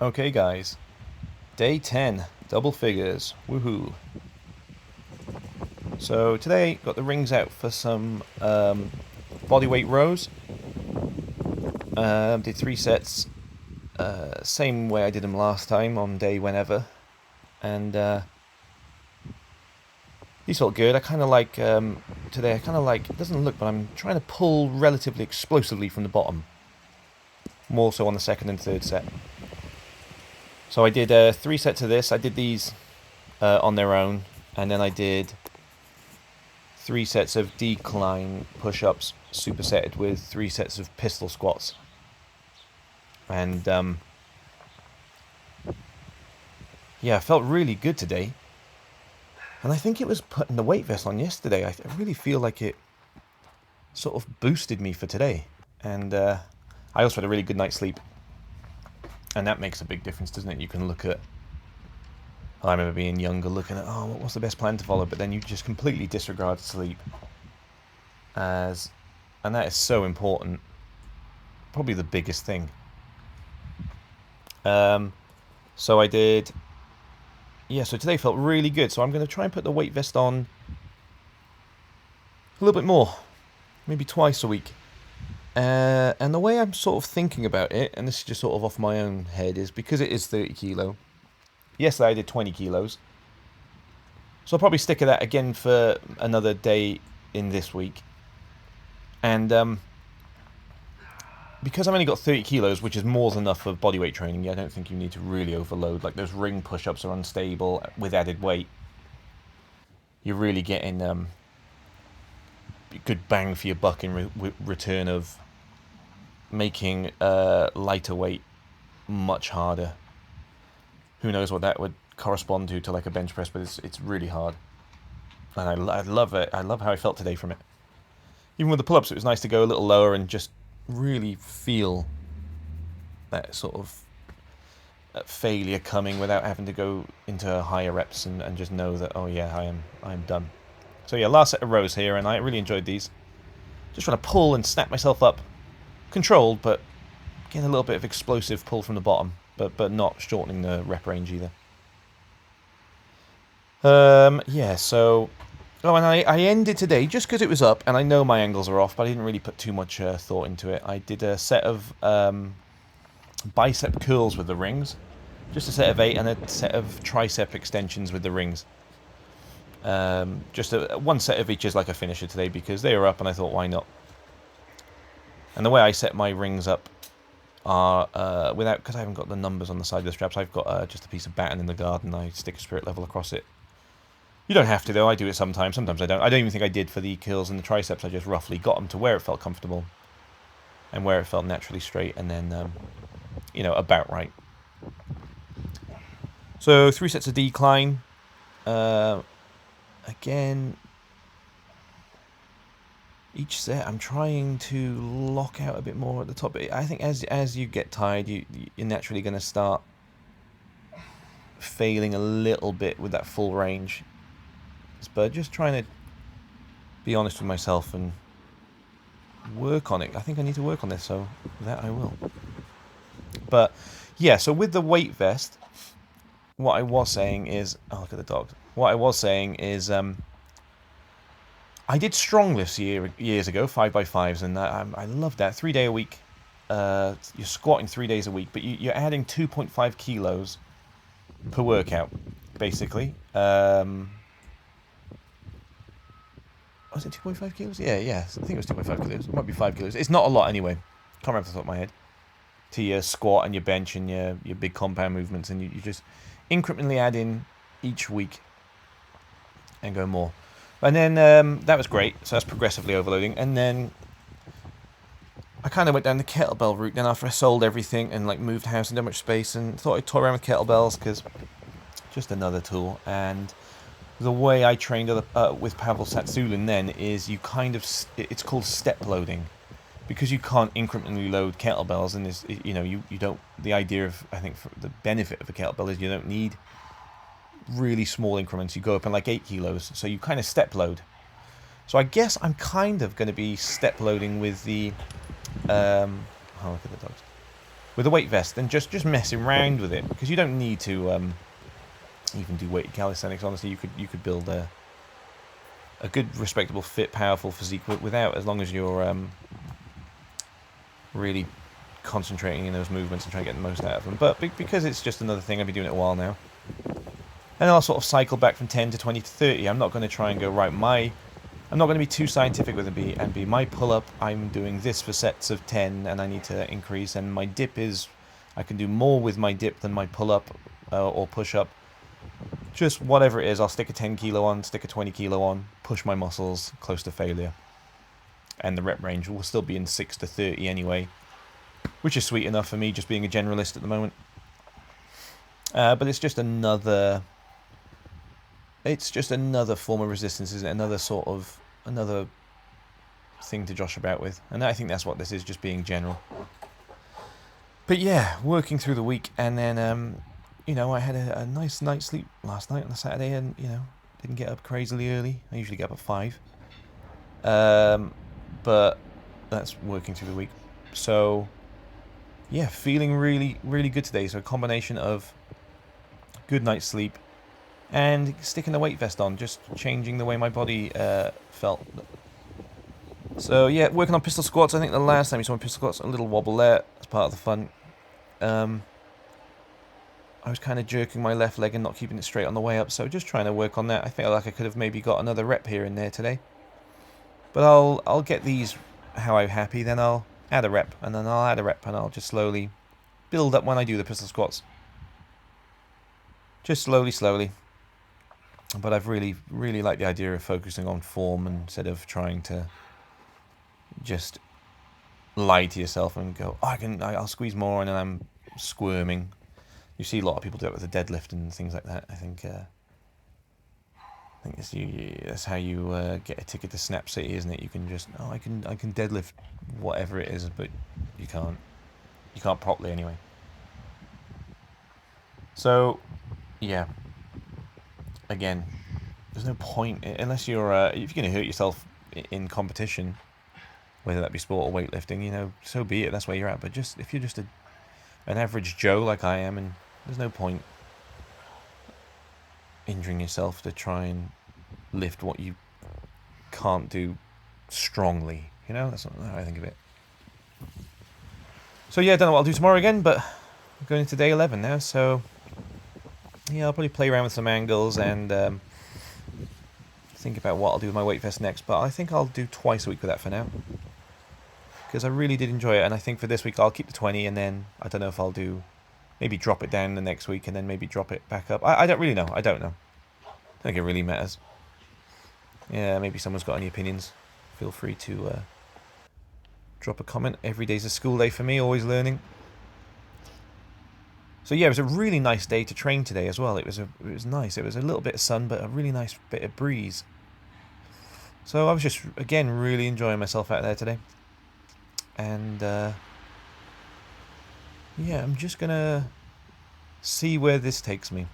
Okay, guys. Day 10, double figures. Woohoo. So today, got the rings out for some bodyweight rows. Did 3 sets, same way I did them last time on day whenever. And these felt good. I kind of like, today, I kind of like, it doesn't look, but I'm trying to pull relatively explosively from the bottom. More so on the second and third set. So I did 3 sets of this. I did these on their own. And then I did 3 sets of decline push-ups supersetted with 3 sets of pistol squats. And yeah, I felt really good today. And I think it was putting the weight vest on yesterday. I really feel like it sort of boosted me for today. And I also had a really good night's sleep. And that makes a big difference, doesn't it? You can look at, I remember being younger, looking at, oh, what's the best plan to follow? But then you just completely disregard sleep. And that is so important. Probably the biggest thing. So I did, yeah, so today felt really good. So I'm going to try and put the weight vest on a little bit more, maybe twice a week. And the way I'm sort of thinking about it, and this is just sort of off my own head, is because it is 30 kilo. Yesterday I did 20 kilos. So I'll probably stick at that again for another day in this week. And because I've only got 30 kilos, which is more than enough for bodyweight training, I don't think you need to really overload. Like those ring push-ups are unstable with added weight. You're really getting good bang for your buck in return of making lighter weight much harder. Who knows what that would correspond to like a bench press, but it's really hard. And I love it. I love how I felt today from it. Even with the pull-ups, it was nice to go a little lower and just really feel that sort of failure coming without having to go into higher reps and just know that, oh yeah, I am done. So yeah, last set of rows here, and I really enjoyed these. Just trying to pull and snap myself up, controlled, but getting a little bit of explosive pull from the bottom, but not shortening the rep range either. Yeah, so... Oh, and I ended today, just because it was up, and I know my angles are off, but I didn't really put too much thought into it. I did a set of bicep curls with the rings. Just a set of 8 and a set of tricep extensions with the rings. Just one set of each is like a finisher today, because they were up, and I thought, why not? And the way I set my rings up are, without, because I haven't got the numbers on the side of the straps, I've got just a piece of batten in the garden. I stick a spirit level across it. You don't have to, though. I do it sometimes. Sometimes I don't. I don't even think I did for the curls and the triceps. I just roughly got them to where it felt comfortable and where it felt naturally straight, and then, about right. So 3 sets of decline. Again, each set I'm trying to lock out a bit more at the top. I think as you get tired, you're naturally going to start failing a little bit with that full range. But just trying to be honest with myself and work on it. I think I need to work on this, so that I will. But yeah, so with the weight vest, what I was saying is, oh, look at the dog. What I was saying is, I did strong lifts years ago, 5x5s, and I love that. 3 day a week. You're squatting 3 days a week, but you're adding 2.5 kilos per workout, basically. Was it 2.5 kilos? Yeah, I think it was 2.5 kilos. It might be 5 kilos. It's not a lot anyway. Can't remember off the top of my head. To your squat and your bench and your big compound movements, and you just incrementally add in each week and go more. And then that was great. So that's progressively overloading. And then I kind of went down the kettlebell route. Then after I sold everything and like moved house and done much space, and thought I'd toy around with kettlebells because just another tool. And the way I trained with Pavel Satsulin then is you kind of, it's called step loading, because you can't incrementally load kettlebells, and this, you don't, the idea of, I think, for the benefit of a kettlebell is you don't need really small increments. You go up in like 8 kilos, so you kind of step load. So I guess I'm kind of going to be step loading with the, oh, look at the dogs. with a weight vest than just messing around with it, because you don't need to even do weighted calisthenics. Honestly, you could build a good, respectable, fit, powerful physique without, as long as you're really concentrating in those movements and trying to get the most out of them. But because it's just another thing, I've been doing it a while now, and I'll sort of cycle back from 10 to 20 to 30. I'm not going to try and go right. I'm not going to be too scientific with it and be my pull-up, I'm doing this for sets of 10 and I need to increase, and my dip is, I can do more with my dip than my pull-up or push-up. Just whatever it is, I'll stick a 10 kilo on, stick a 20 kilo on, push my muscles close to failure. And the rep range will still be in 6 to 30 anyway, which is sweet enough for me, just being a generalist at the moment. But it's just another form of resistance, isn't it? Another thing to josh about with. And I think that's what this is, just being general. But yeah, working through the week, and then, you know, I had a nice night's sleep last night on the Saturday, and, you know, didn't get up crazily early. I usually get up at 5. But that's working through the week. So, yeah, feeling really, really good today. So a combination of good night's sleep and sticking the weight vest on, just changing the way my body felt. So yeah, working on pistol squats. I think the last time you saw my pistol squats, a little wobble there. That's part of the fun. I was kind of jerking my left leg and not keeping it straight on the way up, so just trying to work on that. I feel like I could have maybe got another rep here and there today. But I'll get these how I'm happy, then I'll add a rep, and then I'll add a rep, and I'll just slowly build up when I do the pistol squats. Just slowly. But I've really, really liked the idea of focusing on form instead of trying to just lie to yourself and go, oh, I'll squeeze more, and then I'm squirming. You see a lot of people do it with the deadlift and things like that. I think that's how you get a ticket to Snap City, isn't it? You can just, oh, I can deadlift whatever it is, but you can't properly anyway. So, yeah. Again, there's no point unless you're if you're going to hurt yourself in competition, whether that be sport or weightlifting, you know, so be it. That's where you're at. But just if you're just an average Joe like I am, and there's no point injuring yourself to try and lift what you can't do strongly. You know, that's not how I think of it. So yeah, I don't know what I'll do tomorrow again, but I'm going into day 11 now, so yeah, I'll probably play around with some angles and think about what I'll do with my weight vest next, but I think I'll do twice a week with that for now, because I really did enjoy it, and I think for this week I'll keep the 20, and then I don't know if I'll do, maybe drop it down the next week, and then maybe drop it back up. I don't really know. I don't think it really matters. Yeah, maybe someone's got any opinions. Feel free to drop a comment. Every day's a school day for me, always learning. So yeah, it was a really nice day to train today as well. It was nice. It was a little bit of sun, but a really nice bit of breeze. So I was just, again, really enjoying myself out there today. And yeah, I'm just gonna see where this takes me.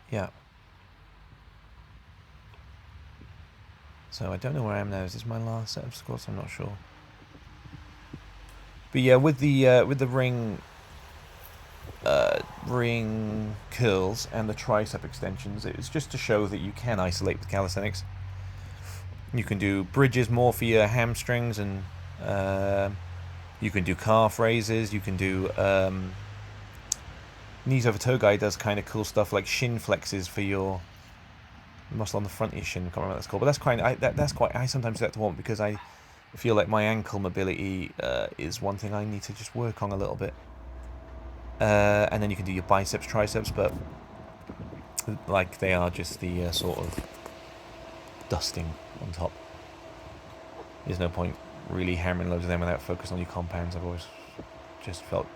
Yeah. So I don't know where I am now. Is this my last set of squats? I'm not sure. But yeah, with the ring curls and the tricep extensions, it was just to show that you can isolate with calisthenics. You can do bridges more for your hamstrings, and you can do calf raises. You can do knees over toe guy does kind of cool stuff like shin flexes for your muscle on the front of your shin. I can't remember what that's called, but that's quite. I sometimes do that to want, because I feel like my ankle mobility is one thing I need to just work on a little bit. And then you can do your biceps, triceps, but like they are just the sort of dusting on top. There's no point really hammering loads of them without focusing on your compounds. I've always just felt.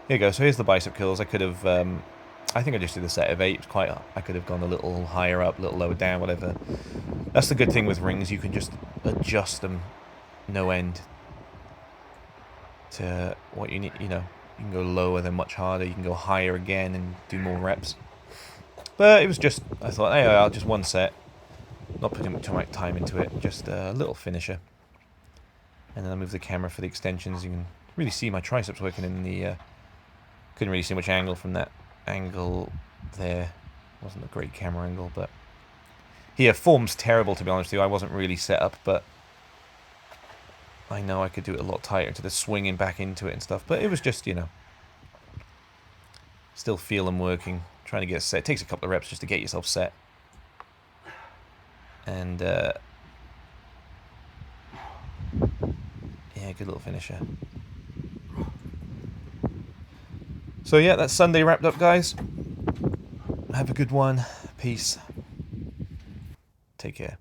Here you go. So here's the bicep curls. I could have. I think I just did a set of 8. I could have gone a little higher up, a little lower down, whatever. That's the good thing with rings. You can just adjust them, no end, to what you need. You know, you can go lower, then much harder. You can go higher again and do more reps. But it was just, I thought, hey, I'll just one set, not putting too much time into it, just a little finisher. And then I move the camera for the extensions. You can really see my triceps working in the... couldn't really see much angle from that angle there. Wasn't a great camera angle, but... Here, form's terrible, to be honest with you. I wasn't really set up, but... I know I could do it a lot tighter to the swinging back into it and stuff. But it was just, you know... Still feel them working. Trying to get set. It takes a couple of reps just to get yourself set. And, yeah, good little finisher. So, yeah, that's Sunday wrapped up, guys. Have a good one. Peace. Take care.